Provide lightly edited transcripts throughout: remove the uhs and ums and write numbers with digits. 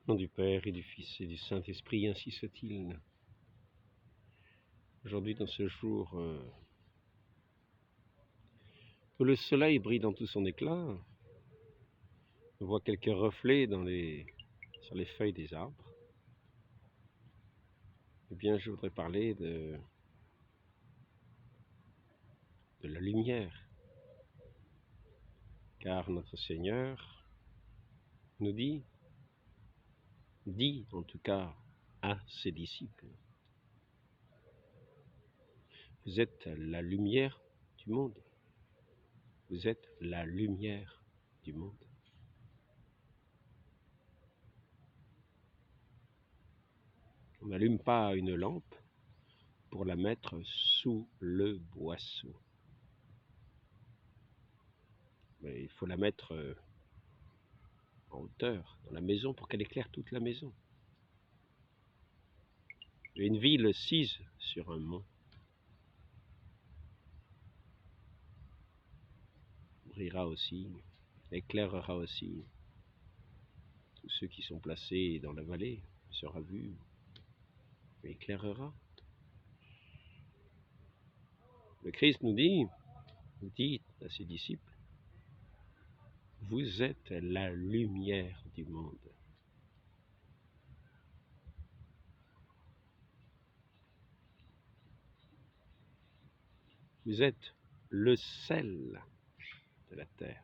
Au nom du Père et du Fils et du Saint-Esprit, ainsi soit-il. Aujourd'hui, dans ce jour où le soleil brille dans tout son éclat, on voit quelques reflets sur les feuilles des arbres. Eh bien, je voudrais parler de la lumière, car notre Seigneur nous dit en tout cas à ses disciples, vous êtes la lumière du monde. Vous êtes la lumière du monde. On n'allume pas une lampe pour la mettre sous le boisseau. Mais il faut la mettre en hauteur, dans la maison, pour qu'elle éclaire toute la maison. Une ville sise sur un mont brillera aussi, éclairera aussi tous ceux qui sont placés dans la vallée, sera vu, éclairera. Le Christ nous dit à ses disciples, vous êtes la lumière du monde. Vous êtes le sel de la terre.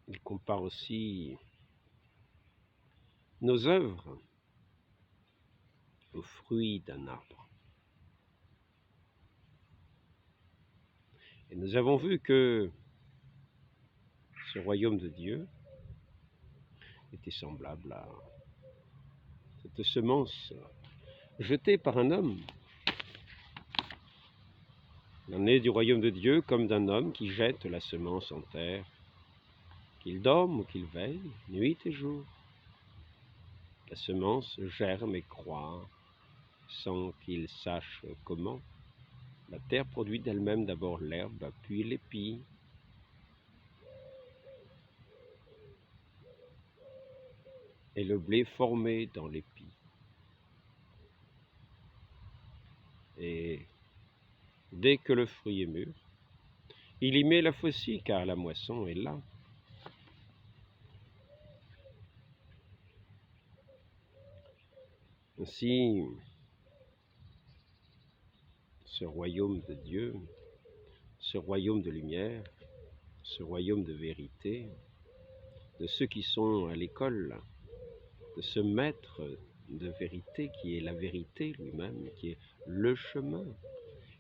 Il compare aussi nos œuvres aux fruits d'un arbre. Et nous avons vu que ce royaume de Dieu était semblable à cette semence jetée par un homme. Il en est du royaume de Dieu comme d'un homme qui jette la semence en terre, qu'il dorme ou qu'il veille, nuit et jour. La semence germe et croît sans qu'il sache comment. La terre produit d'elle-même d'abord l'herbe, puis l'épi. Et le blé formé dans l'épi. Et dès que le fruit est mûr, il y met la faucille, car la moisson est là. Ainsi, ce royaume de Dieu, ce royaume de lumière, ce royaume de vérité, de ceux qui sont à l'école, de ce maître de vérité qui est la vérité lui-même, qui est le chemin,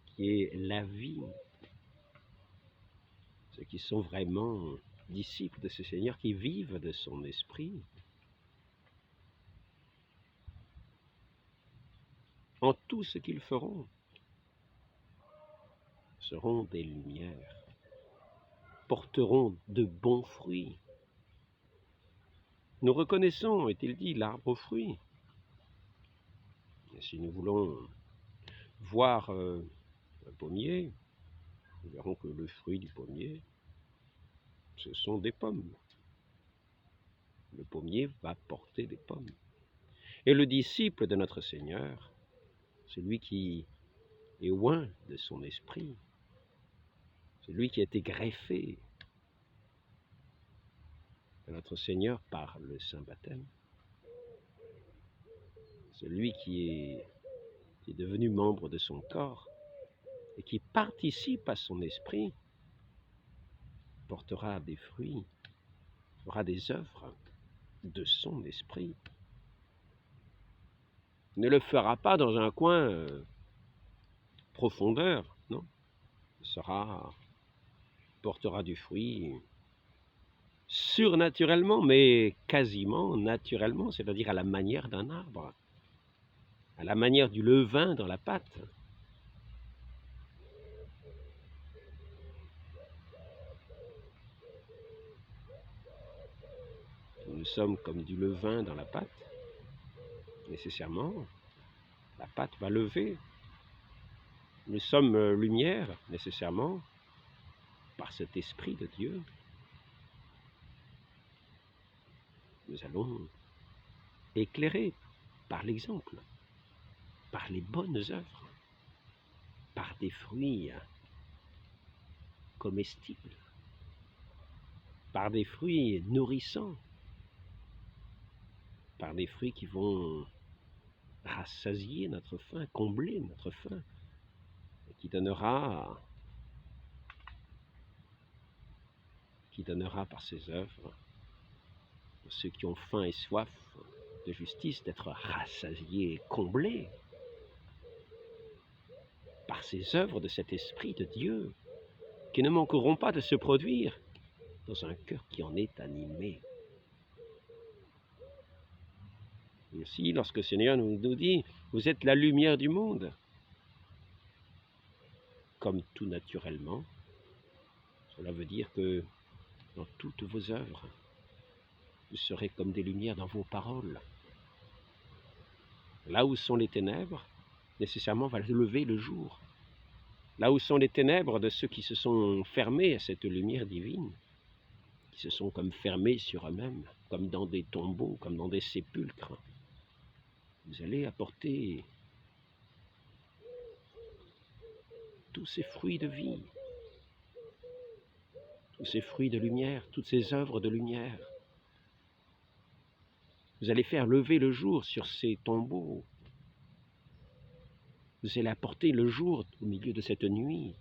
qui est la vie, ceux qui sont vraiment disciples de ce Seigneur, qui vivent de son esprit, en tout ce qu'ils feront, seront des lumières, porteront de bons fruits. Nous reconnaissons, est-il dit, l'arbre aux fruits. Et si nous voulons voir un pommier, nous verrons que le fruit du pommier, ce sont des pommes. Le pommier va porter des pommes. Et le disciple de notre Seigneur, celui qui est oint de son esprit, celui qui a été greffé à notre Seigneur par le Saint Baptême, celui qui est devenu membre de son corps et qui participe à son esprit, portera des fruits, fera des œuvres de son esprit. Il ne le fera pas dans un coin profondeur, non. Il portera du fruit surnaturellement, mais quasiment naturellement, c'est-à-dire à la manière d'un arbre, à la manière du levain dans la pâte. Nous sommes comme du levain dans la pâte, nécessairement, la pâte va lever, Nous sommes lumière, nécessairement, par cet esprit de Dieu. Nous allons éclairer par l'exemple, par les bonnes œuvres, par des fruits comestibles, par des fruits nourrissants, par des fruits qui vont rassasier notre faim, combler notre faim, et qui donnera par ses œuvres à ceux qui ont faim et soif de justice d'être rassasiés, comblés par ces œuvres de cet esprit de Dieu, qui ne manqueront pas de se produire dans un cœur qui en est animé. Et aussi, lorsque le Seigneur nous dit « Vous êtes la lumière du monde », comme tout naturellement, cela veut dire que dans toutes vos œuvres, vous serez comme des lumières dans vos paroles. Là où sont les ténèbres, nécessairement va lever le jour. Là où sont les ténèbres de ceux qui se sont fermés à cette lumière divine, qui se sont comme fermés sur eux-mêmes, comme dans des tombeaux, comme dans des sépulcres, vous allez apporter tous ces fruits de vie, tous ces fruits de lumière, toutes ces œuvres de lumière. Vous allez faire lever le jour sur ces tombeaux. Vous allez apporter le jour au milieu de cette nuit.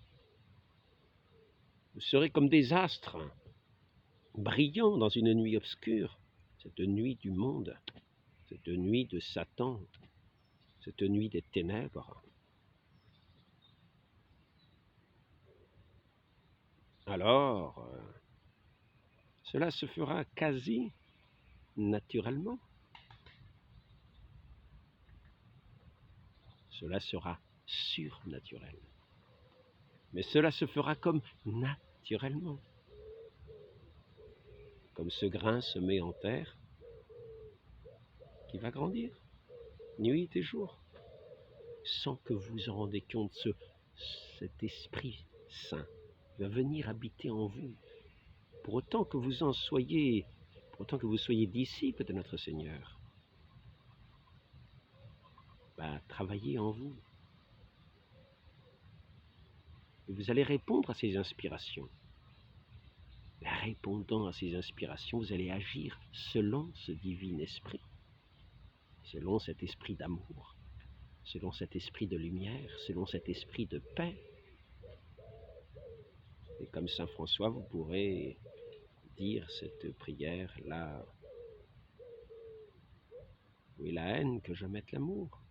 Vous serez comme des astres, brillants dans une nuit obscure, cette nuit du monde, cette nuit de Satan, cette nuit des ténèbres. Alors, cela se fera quasi naturellement. Cela sera surnaturel. Mais cela se fera comme naturellement. Comme ce grain semé en terre qui va grandir, nuit et jour, sans que vous en rendiez compte, cet Esprit Saint va venir habiter en vous. Pour autant que vous soyez disciples de notre Seigneur, travaillez en vous. Et vous allez répondre à ces inspirations. Et répondant à ces inspirations, vous allez agir selon ce divin esprit, selon cet esprit d'amour, selon cet esprit de lumière, selon cet esprit de paix. Et comme saint François, vous pourrez dire cette prière là où est la haine, que je mette l'amour.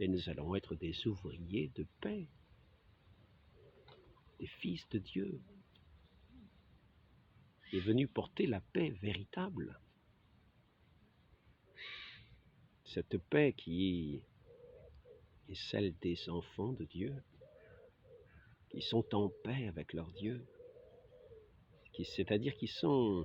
Et nous allons être des ouvriers de paix, des fils de Dieu, qui est venu porter la paix véritable. Cette paix qui est celle des enfants de Dieu, qui sont en paix avec leur Dieu, c'est-à-dire qui sont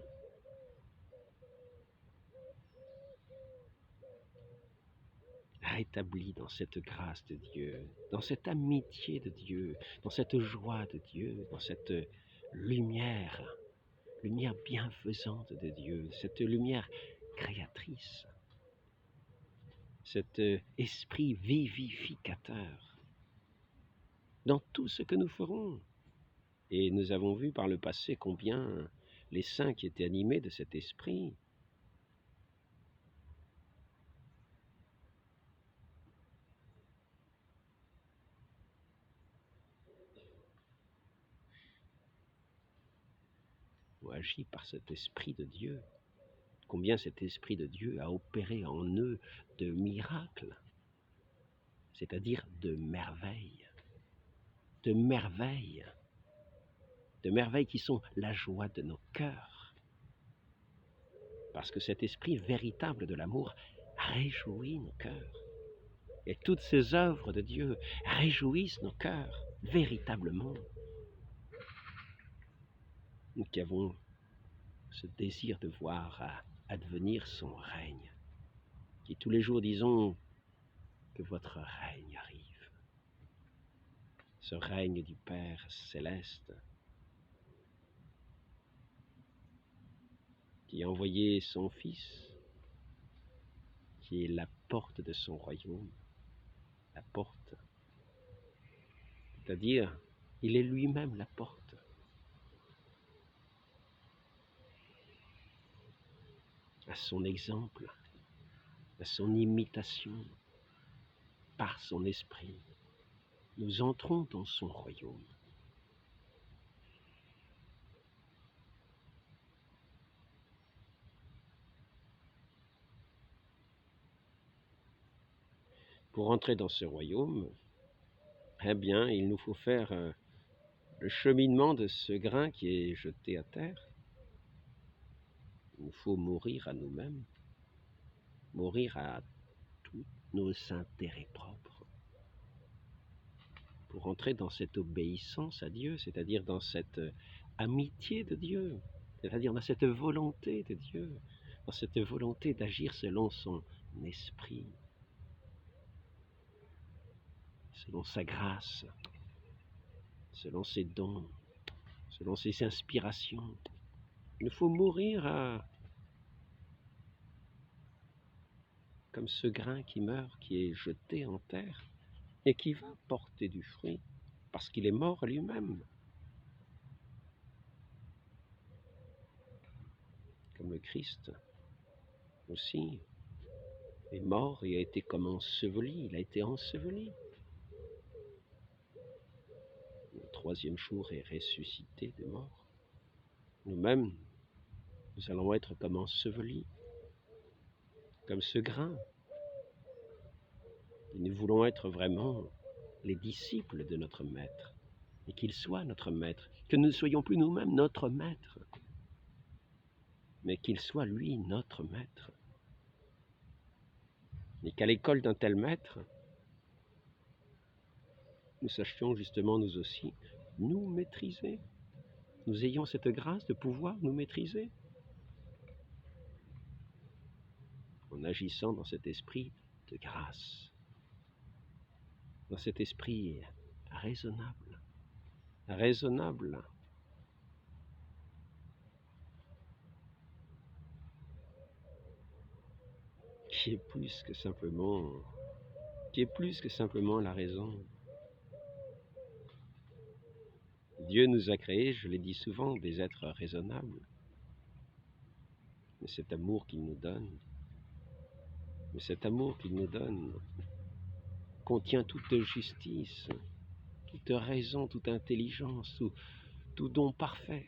rétablis dans cette grâce de Dieu, dans cette amitié de Dieu, dans cette joie de Dieu, dans cette lumière bienfaisante de Dieu, cette lumière créatrice, cet esprit vivificateur dans tout ce que nous ferons. Et nous avons vu par le passé combien les saints qui étaient animés de cet esprit ont agi par cet esprit de Dieu, combien cet esprit de Dieu a opéré en eux de miracles, c'est-à-dire de merveilles qui sont la joie de nos cœurs. Parce que cet esprit véritable de l'amour réjouit nos cœurs. Et toutes ces œuvres de Dieu réjouissent nos cœurs, véritablement. Nous qui avons ce désir de voir advenir son règne, qui tous les jours disons que votre règne arrive. Ce règne du Père céleste qui a envoyé son Fils, qui est la porte de son royaume, la porte, c'est-à-dire, il est lui-même la porte. À son exemple, à son imitation, par son esprit, nous entrons dans son royaume. Pour entrer dans ce royaume, eh bien, il nous faut faire le cheminement de ce grain qui est jeté à terre. Il nous faut mourir à nous-mêmes, mourir à tous nos intérêts propres, pour entrer dans cette obéissance à Dieu, c'est-à-dire dans cette amitié de Dieu, c'est-à-dire dans cette volonté de Dieu, dans cette volonté d'agir selon son esprit, selon sa grâce, selon ses dons, selon ses inspirations. Il nous faut mourir comme ce grain qui meurt, qui est jeté en terre et qui va porter du fruit parce qu'il est mort à lui-même. Comme le Christ aussi est mort et a été comme enseveli, il a été enseveli. Le troisième jour est ressuscité des morts. Nous-mêmes, nous allons être comme ensevelis, comme ce grain. Et nous voulons être vraiment les disciples de notre Maître, et qu'il soit notre Maître, que nous ne soyons plus nous-mêmes notre Maître, mais qu'il soit lui notre Maître. Et qu'à l'école d'un tel Maître, nous sachions justement nous aussi nous maîtriser. Nous ayons cette grâce de pouvoir nous maîtriser en agissant dans cet esprit de grâce, dans cet esprit raisonnable, qui est plus que simplement la raison. Dieu nous a créés, je l'ai dit souvent, des êtres raisonnables. Mais cet amour qu'il nous donne, contient toute justice, toute raison, toute intelligence, tout don parfait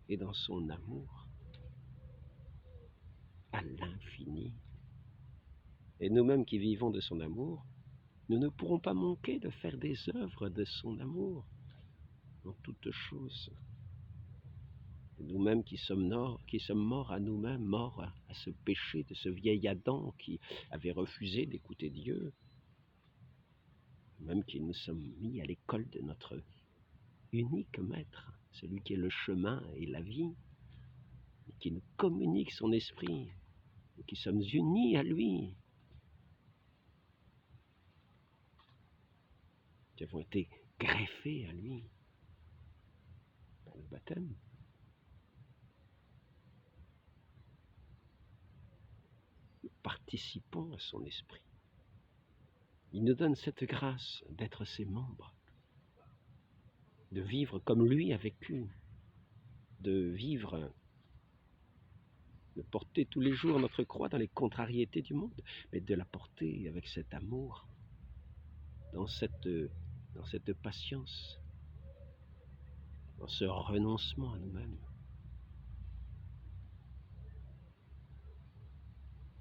est dans son amour à l'infini. Et nous-mêmes qui vivons de son amour, nous ne pourrons pas manquer de faire des œuvres de son amour en toutes choses. Nous-mêmes qui sommes morts à nous-mêmes, morts à ce péché de ce vieil Adam qui avait refusé d'écouter Dieu, même qui nous sommes mis à l'école de notre unique Maître, celui qui est le chemin et la vie, qui nous communique son esprit, et qui sommes unis à lui, qui avons été greffés à lui par le baptême. Nous participons à son esprit. Il nous donne cette grâce d'être ses membres, de vivre comme lui a vécu, de porter tous les jours notre croix dans les contrariétés du monde, mais de la porter avec cet amour, dans cette patience, dans ce renoncement à nous-mêmes,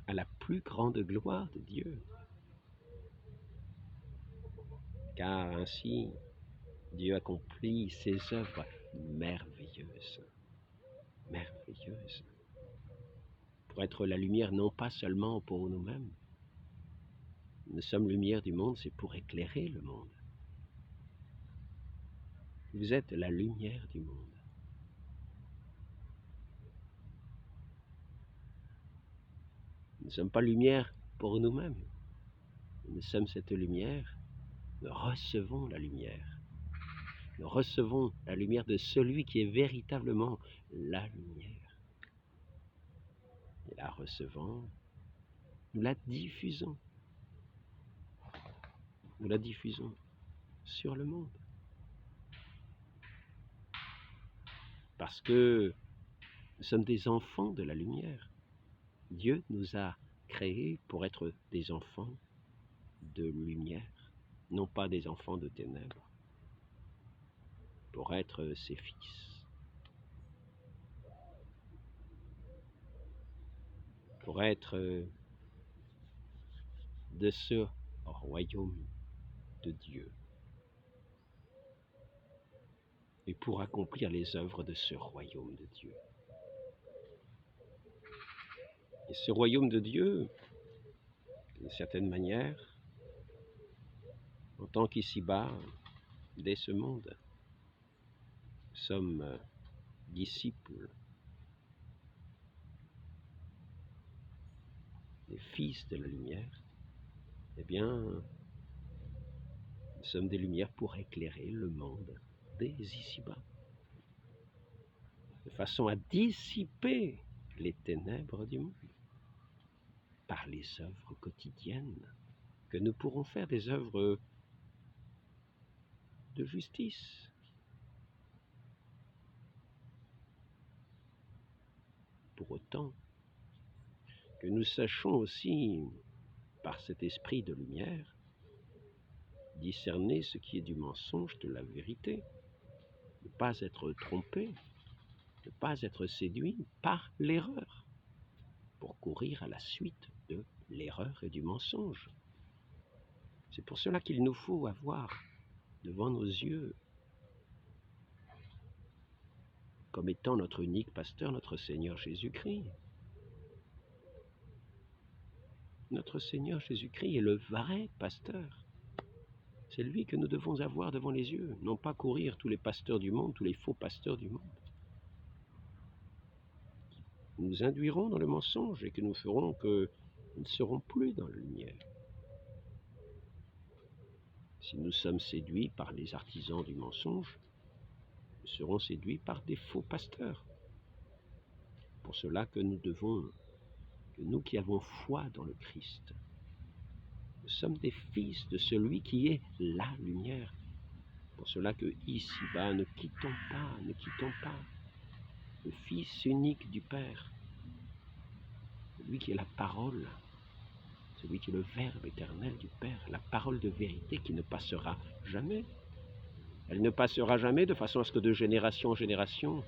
à la plus grande gloire de Dieu. Car ainsi, Dieu accomplit ses œuvres merveilleuses, pour être la lumière non pas seulement pour nous-mêmes. Nous sommes lumière du monde, c'est pour éclairer le monde. Vous êtes la lumière du monde. Nous ne sommes pas lumière pour nous-mêmes, Nous sommes cette lumière, nous recevons la lumière. Nous recevons la lumière de celui qui est véritablement la lumière. Et la recevant, nous la diffusons. Nous la diffusons sur le monde. Parce que nous sommes des enfants de la lumière. Dieu nous a créés pour être des enfants de lumière, non pas des enfants de ténèbres, pour être ses fils, pour être de ce royaume de Dieu et pour accomplir les œuvres de ce royaume de Dieu. Et ce royaume de Dieu, d'une certaine manière, en tant qu'ici-bas, dès ce monde, nous sommes disciples, des fils de la lumière, eh bien, nous sommes des lumières pour éclairer le monde dès ici-bas, de façon à dissiper les ténèbres du monde par les œuvres quotidiennes que nous pourrons faire, des œuvres de justice. Pour autant que nous sachions aussi, par cet esprit de lumière, discerner ce qui est du mensonge de la vérité, ne pas être trompé, ne pas être séduit par l'erreur, pour courir à la suite de l'erreur et du mensonge. C'est pour cela qu'il nous faut avoir devant nos yeux, comme étant notre unique pasteur, notre Seigneur Jésus-Christ. Notre Seigneur Jésus-Christ est le vrai pasteur. C'est lui que nous devons avoir devant les yeux, non pas courir tous les pasteurs du monde, tous les faux pasteurs du monde. Nous induirons dans le mensonge et que nous ferons que nous ne serons plus dans la lumière. Si nous sommes séduits par les artisans du mensonge, nous serons séduits par des faux pasteurs. Pour cela que nous devons, que nous qui avons foi dans le Christ, nous sommes des fils de celui qui est la lumière. Pour cela que ici-bas, ne quittons pas le Fils unique du Père, celui qui est la parole, celui qui est le Verbe éternel du Père, la parole de vérité qui ne passera jamais. Elle ne passera jamais de façon à ce que de génération en génération,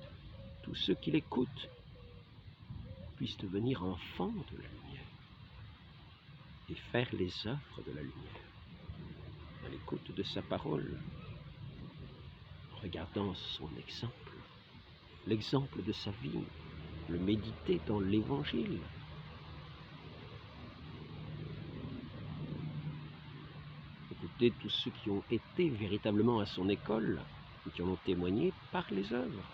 tous ceux qui l'écoutent puissent devenir enfants de la lumière et faire les œuvres de la lumière à l'écoute de sa parole, en regardant son exemple, l'exemple de sa vie, le méditer dans l'Évangile. Écoutez tous ceux qui ont été véritablement à son école et qui en ont témoigné par les œuvres.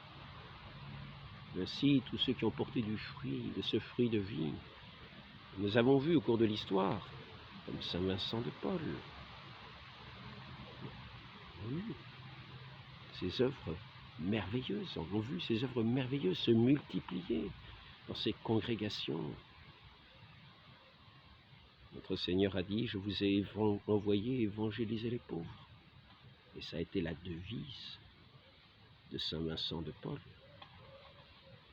Ainsi, tous ceux qui ont porté du fruit, de ce fruit de vie. Nous avons vu au cours de l'histoire, comme Saint Vincent de Paul, ces œuvres merveilleuses, on a vu ces œuvres merveilleuses se multiplier dans ces congrégations. Notre Seigneur a dit, je vous ai envoyé évangéliser les pauvres. Et ça a été la devise de Saint Vincent de Paul,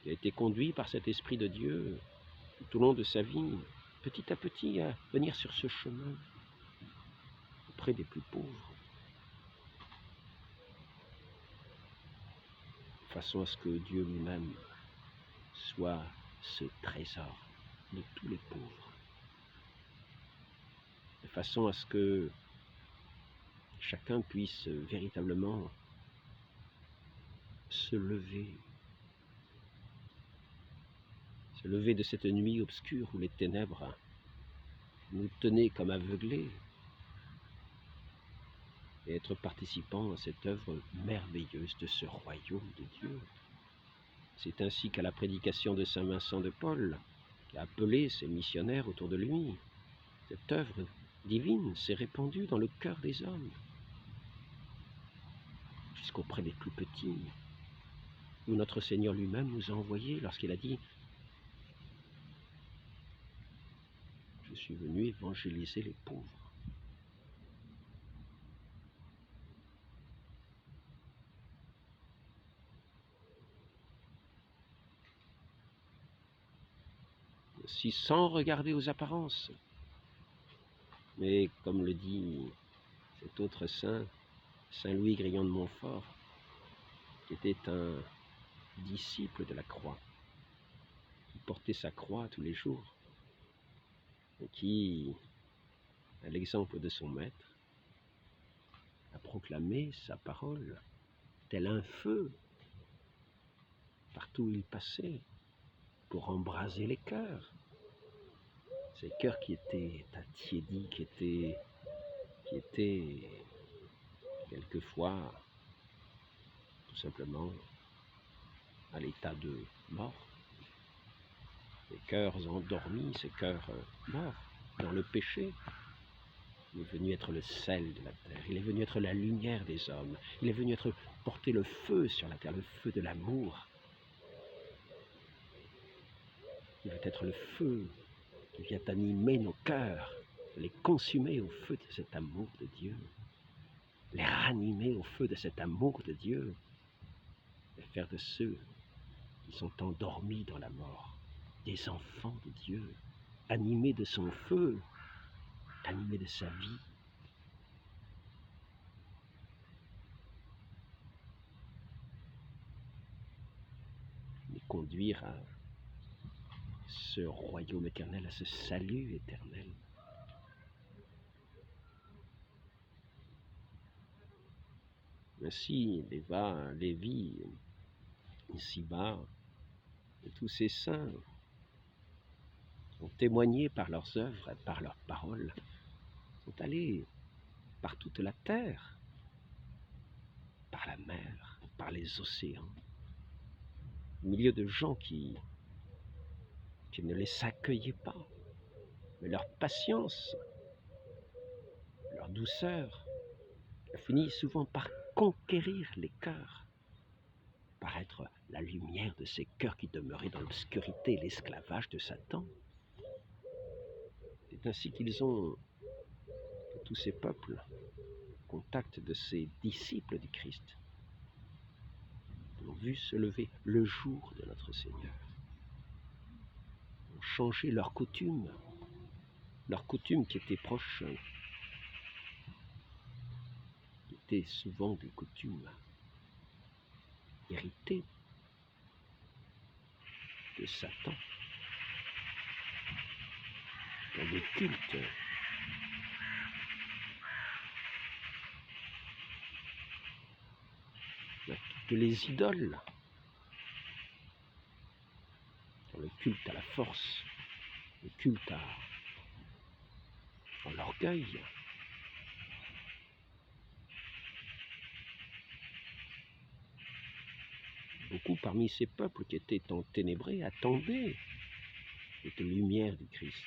qui a été conduit par cet Esprit de Dieu tout au long de sa vie, petit à petit, à venir sur ce chemin auprès des plus pauvres, de façon à ce que Dieu lui-même soit ce trésor de tous les pauvres, de façon à ce que chacun puisse véritablement se lever de cette nuit obscure où les ténèbres nous tenaient comme aveuglés et être participants à cette œuvre merveilleuse de ce royaume de Dieu. C'est ainsi qu'à la prédication de Saint Vincent de Paul, qui a appelé ses missionnaires autour de lui, cette œuvre divine s'est répandue dans le cœur des hommes, jusqu'auprès des plus petits, où notre Seigneur lui-même nous a envoyés lorsqu'il a dit « Je suis venu évangéliser les pauvres ». Si sans regarder aux apparences, mais comme le dit cet autre saint, Saint Louis Grillon de Montfort, qui était un disciple de la croix, qui portait sa croix tous les jours, et qui, à l'exemple de son maître, a proclamé sa parole, tel un feu, partout où il passait, pour embraser les cœurs. Ces cœurs qui étaient attiédis, qui étaient quelquefois tout simplement à l'état de mort. Ces cœurs endormis, ces cœurs morts dans le péché. Il est venu être le sel de la terre, il est venu être la lumière des hommes, il est venu être porter le feu sur la terre, le feu de l'amour. Il veut être le feu qui vient animer nos cœurs, les consumer au feu de cet amour de Dieu, les ranimer au feu de cet amour de Dieu, et faire de ceux qui sont endormis dans la mort des enfants de Dieu, animés de son feu, animés de sa vie. Les conduire à ce royaume éternel, à ce salut éternel. Ainsi, Lévi, ici-bas, et tous ces saints ont témoigné par leurs œuvres, par leurs paroles, sont allés par toute la terre, par la mer, par les océans, au milieu de gens qui ne les accueillaient pas, mais leur patience, leur douceur, a fini souvent par conquérir les cœurs, par être la lumière de ces cœurs qui demeuraient dans l'obscurité et l'esclavage de Satan. C'est ainsi qu'ils ont, tous ces peuples, contact de ces disciples du Christ, ont vu se lever le jour de notre Seigneur, ont changé leurs coutumes qui étaient proches, qui étaient souvent des coutumes héritées de Satan, dans des cultes de les idoles, dans le culte à la force, le culte à l'orgueil. Beaucoup parmi ces peuples qui étaient enténébrés attendaient cette lumière du Christ,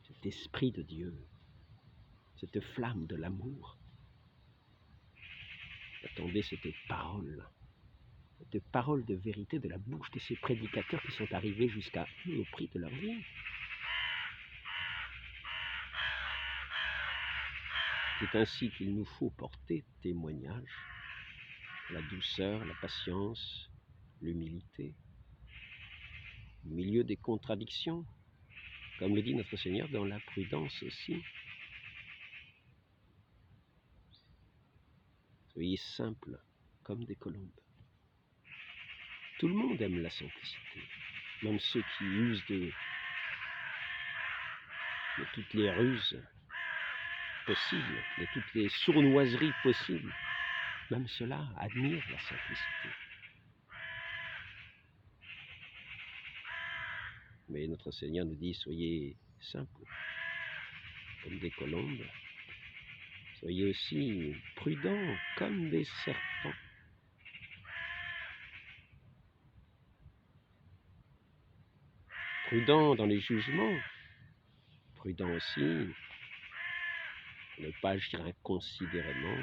cet esprit de Dieu, cette flamme de l'amour. Attendaient cette parole de vérité de la bouche de ces prédicateurs qui sont arrivés jusqu'à eux au prix de leur vie. C'est ainsi qu'il nous faut porter témoignage à la douceur, la patience, l'humilité, au milieu des contradictions, comme le dit notre Seigneur, dans la prudence aussi. Soyez simples comme des colombes. Tout le monde aime la simplicité, même ceux qui usent de toutes les ruses possibles, de toutes les sournoiseries possibles. Même ceux-là admirent la simplicité. Mais notre Seigneur nous dit, soyez simples, comme des colombes. Soyez aussi prudents, comme des serpents. Prudents dans les jugements, prudent aussi, ne pas agir inconsidérément,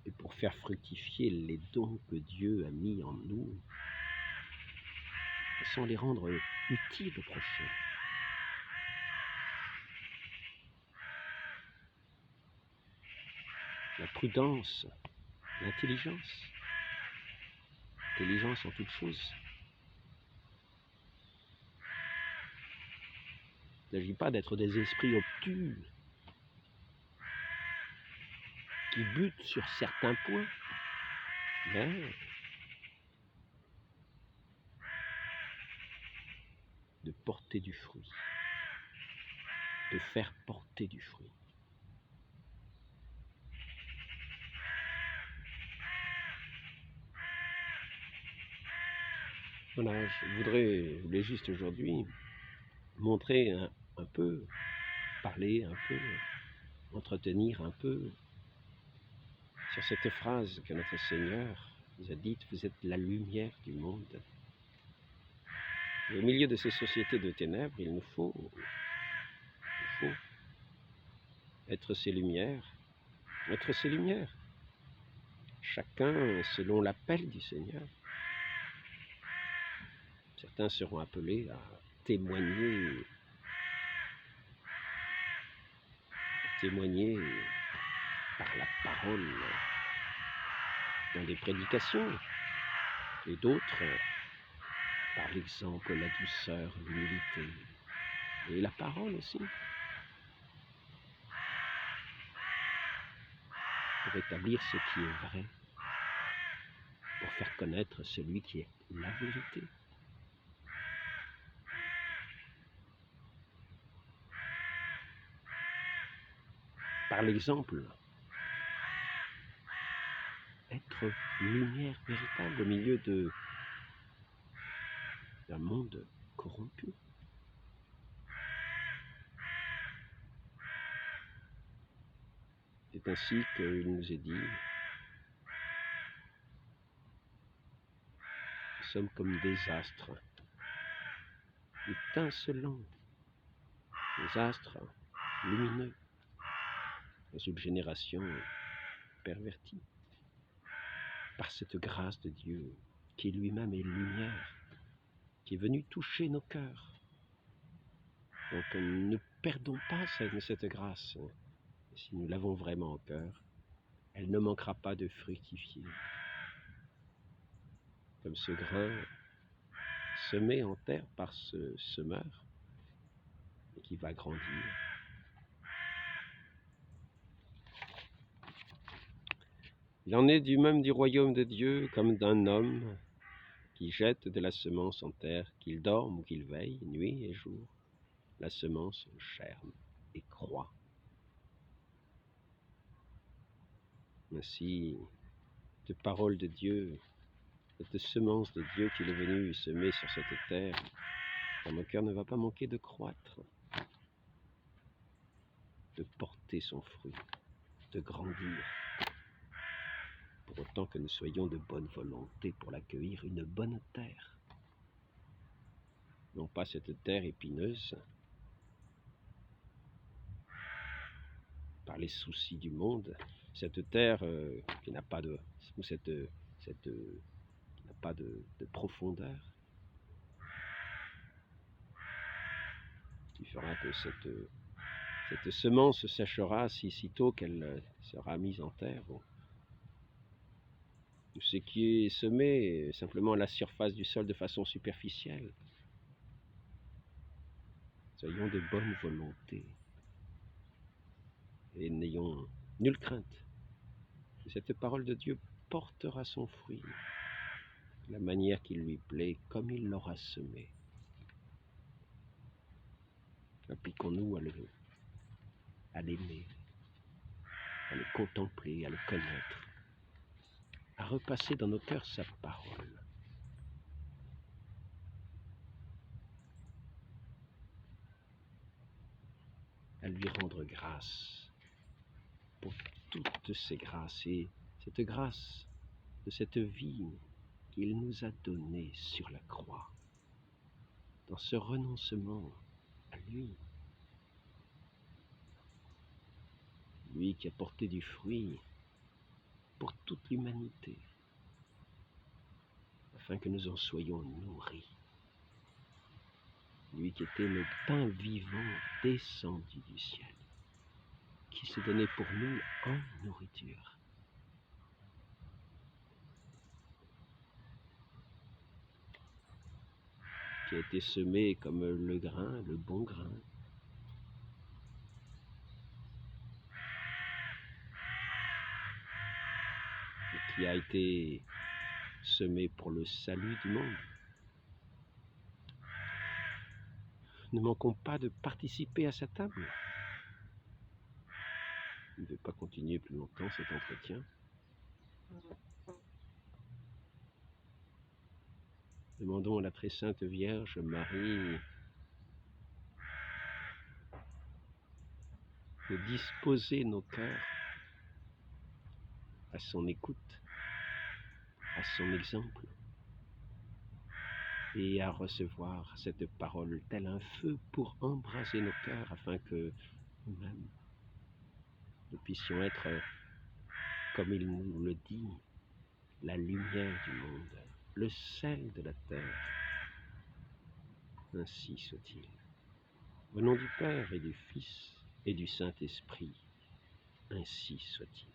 et pour faire fructifier les dons que Dieu a mis en nous, sans les rendre utiles au prochain. La prudence, l'intelligence, intelligence en toutes choses. Il ne s'agit pas d'être des esprits obtus qui butent sur certains points, mais de porter du fruit, de faire porter du fruit. Voilà, je voulais juste aujourd'hui montrer un peu, parler un peu, entretenir un peu sur cette phrase que notre Seigneur nous a dite: vous êtes la lumière du monde. Et au milieu de ces sociétés de ténèbres, il nous faut être ces lumières, chacun selon l'appel du Seigneur. Certains seront appelés à témoigner par la parole dans des prédications, et d'autres par l'exemple, la douceur, l'humilité et la parole aussi, pour établir ce qui est vrai, pour faire connaître celui qui est la vérité. Par l'exemple, être lumière véritable au milieu d'un monde corrompu. C'est ainsi qu'il nous est dit: nous sommes comme des astres étincelants, des astres lumineux dans une génération pervertie. Par cette grâce de Dieu, qui lui-même est lumière, qui est venu toucher nos cœurs. Donc ne perdons pas cette grâce. Et si nous l'avons vraiment au cœur, elle ne manquera pas de fructifier. Comme ce grain semé en terre par ce semeur, et qui va grandir. Il en est du même du royaume de Dieu, comme d'un homme qui jette de la semence en terre, qu'il dorme ou qu'il veille, nuit et jour. La semence germe et croît. Ainsi, cette parole de Dieu, cette semence de Dieu qu'il est venu semer sur cette terre, dans mon cœur ne va pas manquer de croître, de porter son fruit, de grandir, pour autant que nous soyons de bonne volonté pour l'accueillir, une bonne terre. Non pas cette terre épineuse, par les soucis du monde, cette terre qui n'a pas de, qui n'a pas de profondeur, qui fera que cette semence séchera sitôt qu'elle sera mise en terre. Tout ce qui est semé simplement à la surface du sol de façon superficielle. Soyons de bonne volonté et n'ayons nulle crainte. Cette parole de Dieu portera son fruit de la manière qui lui plaît, comme il l'aura semé. Appliquons-nous à l'aimer, à le contempler, à le connaître, à repasser dans nos cœurs sa parole. À lui rendre grâce pour toutes ces grâces, et cette grâce de cette vie qu'il nous a donné sur la croix, dans ce renoncement à lui, lui qui a porté du fruit pour toute l'humanité, afin que nous en soyons nourris. Lui qui était le pain vivant descendu du ciel, qui s'est donné pour nous en nourriture. Qui a été semé comme le grain, le bon grain. Et qui a été semé pour le salut du monde. Ne manquons pas de participer à sa table. Je ne vais pas continuer plus longtemps cet entretien. Demandons à la très sainte Vierge Marie de disposer nos cœurs à son écoute, à son exemple, et à recevoir cette parole tel un feu pour embraser nos cœurs afin que nous-mêmes, nous puissions être, comme il nous le dit, la lumière du monde, le sel de la terre. Ainsi soit-il. Au nom du Père et du Fils et du Saint-Esprit, ainsi soit-il.